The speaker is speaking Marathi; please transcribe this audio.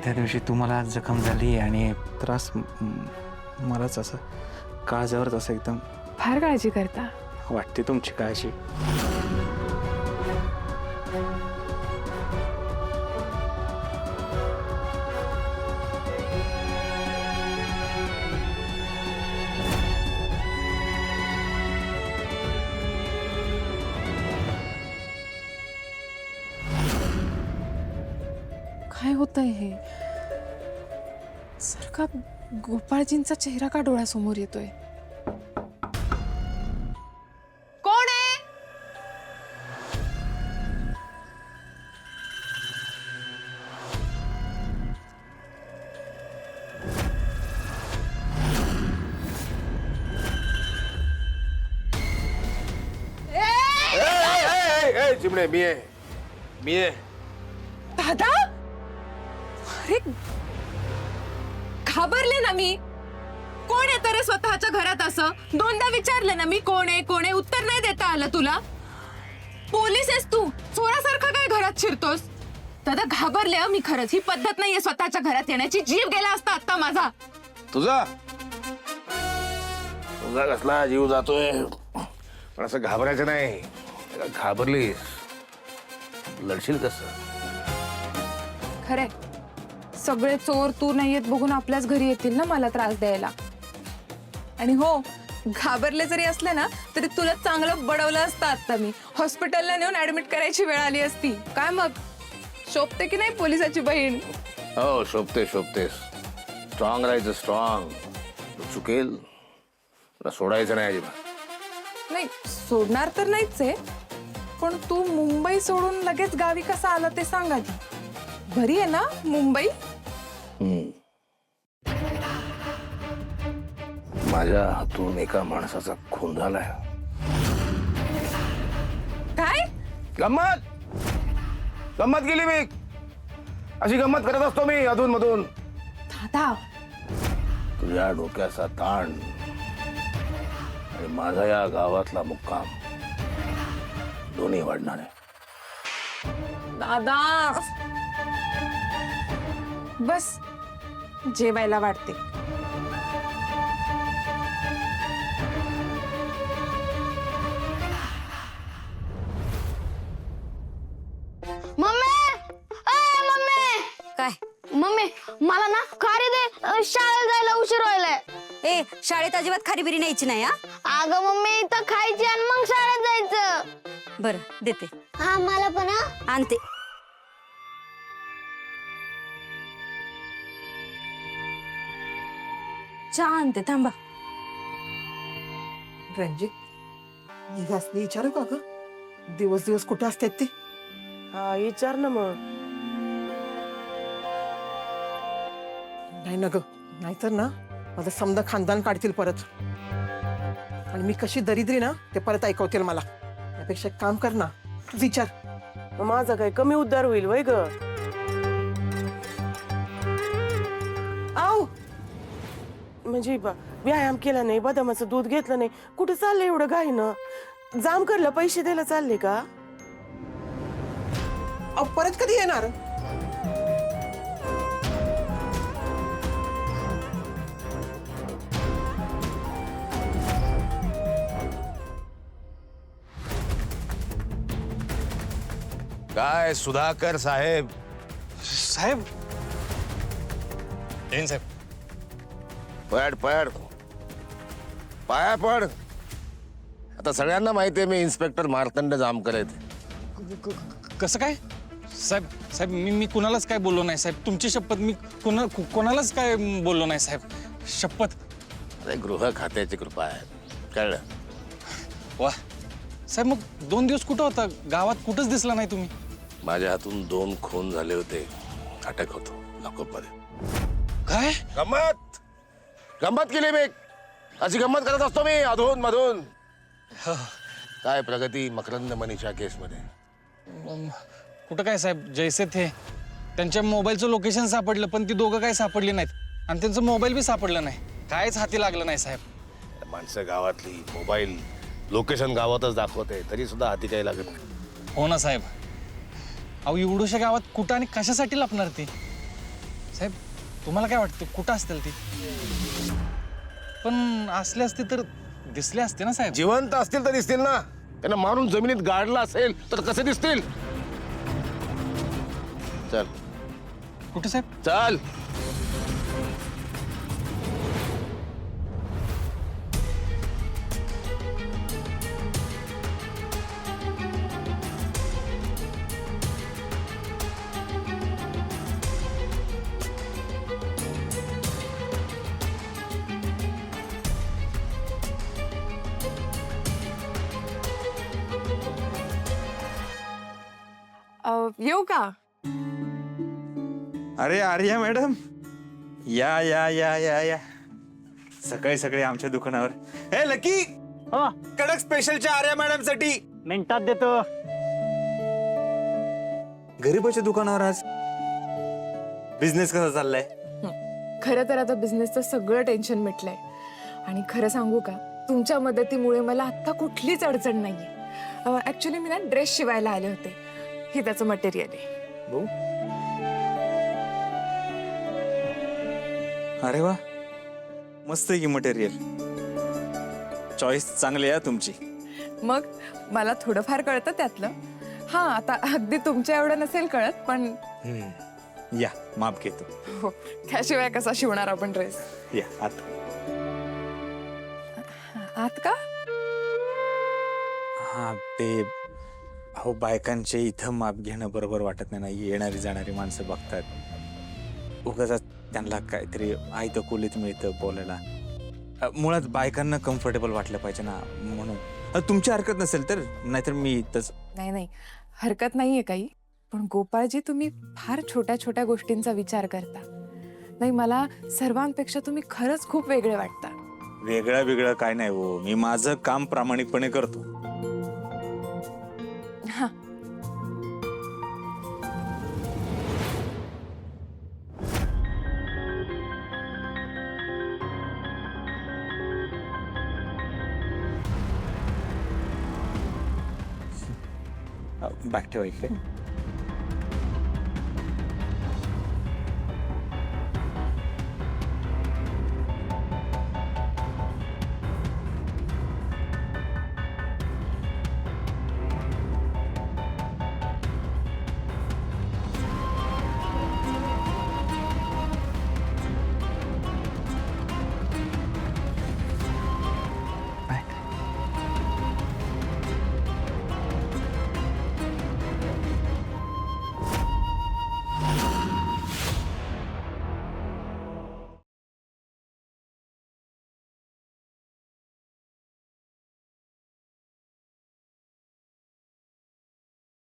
त्या दिवशी तुम्हाला जखम झाली आणि त्रास मलाच असं काळजावरच असं एकदम फार काळजी करता. वाटते तुमची काळजी. काय होतंय हे? सारखा गोपाळजींचा चेहरा का डोळ्यासमोर येतोय? कोण आहे? चिमणे मी आहे, मी आहे. दादा, अरे घाबरले ना मी. कोण येतं रे स्वतःच्या घरात असं? दोनदा विचारलं ना मी कोण आहे, उत्तर नाही देता आलं तुला. पोलीस आहेस तू, चोरासारखा काय घरात शिरतोस? दादा घाबरले मी खरंच. ही पद्धत नाहीये स्वतःच्या घरात येण्याची. जीव गेला असता आता माझा. तुझा तुझा कसला जीव जातोय? पण असं घाबरायचं नाही. घाबरलीस लढशील कसं? खरे सगळे चोर तू नाहीयेत बघून आपल्याच घरी येतील ना मला त्रास द्यायला. आणि हो, घाबरले जरी असले ना तरी तुला चांगलं बडवलं असतं आता मी. हॉस्पिटलला नेऊन ऍडमिट करायची वेळ आली असती. काय मग शोभते की नाही पोलिसाची बहीण? हो शोभतेस. स्ट्रॉंग राहायचं, स्ट्रॉंग. चुकेल तुला सोडायचं नाही अजिबात. नाही सोडणार तर नाहीच आहे, पण तू मुंबई सोडून लगेच गावी कसा आला ते सांग आधी. बरी आहे ना मुंबई? माझ्या हातून एका माणसाचा खून झालाय. काय? गंमत केली मी. अशी गंमत करत असतो मी अधून मधून. दादा तुझ्या डोक्याचा ताण आणि माझा या गावातला मुक्काम दोन्ही वाढणार आहे. दादा बस जेवायला वाटते. काय मम्मी, मला ना खारी दे, शाळेत जायला उशीर व्हायलाय. ए शाळेत अजिबात खारीबिरी न्यायची नाही. हा अगं मम्मी, इथं खायची आणि मग शाळेत जायचं. बरं देते, हा मला पण. आणते. चहा आणते, थांबा. रणजित निघासने विचारू का ग? दिवस दिवस कुठे असतात ते? हा विचार ना मग. नाही ना ग, नाहीतर ना माझं समजा खानदान काढतील परत. आणि मी कशी दरिद्री ना ते परत ऐकवतील मला. त्यापेक्षा काम कर ना, तू विचार. मग माझा काही कमी उद्धार होईल वय ग? आव म्हणजे व्यायाम केला नाही, बदामाचं दूध घेतलं नाही, कुठे चाललंय एवढं घाईनं? जामकरला पैसे द्यायला चालले का? अहो परत कधी येणार? काय सुधाकर साहेब? साहेब येईन साहेब. पड पाया पड. आता सगळ्यांना माहिती आहे मी इन्स्पेक्टर मार्तंड जामकर आहेत. कसं काय साहेब? साहेब मी कुणालाच काय बोललो नाही साहेब. तुमची शपथ, मी कोणालाच काय बोललो नाही साहेब. शपथ. अरे गृह खात्याची कृपा आहे, कळलं? वा साहेब, मग 2 दिवस कुठं होता? गावात कुठंच दिसला नाही तुम्ही. माझ्या हातून 2 खून झाले होते, अटक होतो लाकोपमध्ये. काय गंमत केली मी. अशी गंमत करत असतो मी अधून मधून. काय प्रगती मकरंद मनीषा केस मध्ये? कुठं काय साहेब, जैसे थे त्यांच्या मोबाईलचं लोकेशन सापडलं, पण ती दोघं काय सापडली नाहीत आणि त्यांचं मोबाईल बी सापडलं नाही. कायच हाती लागलं नाही साहेब. माणसं गावातली मोबाईल लोकेशन गावातच दाखवते, तरी सुद्धा हाती काही लागत नाही. हो ना साहेब. अहो एवढ्याशा गावात कुठं आणि कशासाठी लपणार ती? साहेब तुम्हाला काय वाटतं कुठं असतील ती? पण असले असते तर दिसले असते ना साहेब. जिवंत असतील तर दिसतील ना. त्यांना मारून जमिनीत गाडलं असेल तर कसे दिसतील? चल कुठे साहेब? चल. येऊ का? अरे आर्या मॅडम, या या या या या सकाळी सकाळी आमच्या दुकानावर. हे लकी, कडक स्पेशलच्या आर्या मॅडम साठी मिनिटात देतो. गरीबाच्या दुकानावर आज. बिझनेस कसा चाललाय? खरं तर आता बिझनेसचं सगळं टेन्शन मिटलंय. आणि खरं सांगू का, तुमच्या मदतीमुळे मला आता कुठलीच अडचण नाहीये. ऍक्च्युली मी ना ड्रेस शिवायला आले होते. हे त्याचं मटेरियल आहे. भाऊ, अरे वा, मस्त आहे की मटेरियल. चॉईस चांगली आहे तुमची. मग मला थोडंफार कळतं त्यातलं. हा, आता अगदी तुमच्या एवढं नसेल कळत, पण या माप घेतो. हो, त्याशिवाय कसा शिवणार आपण ड्रेस? या आत. आत का? हा, ते अहो बायकांचे इथं माप घेणं बरोबर वाटत नाही ना. येणारी जाणारी माणसं बघतात, उगाच त्यांना काहीतरी आयतं कोलीत मिळतं बोलायला. मुळात बायकांना कम्फर्टेबल वाटलं पाहिजे ना, म्हणून. तुमची हरकत नसेल तर, नाहीतर मी इथंच. नाही, हरकत नाहीये काही. पण गोपाळजी, तुम्ही फार छोट्या छोट्या गोष्टींचा विचार करता. नाही, मला सर्वांपेक्षा तुम्ही खरंच खूप वेगळे वाटता. वेगळं काय नाही हो, मी माझं काम प्रामाणिकपणे करतो. हा, बॅग ठेवा इकडे.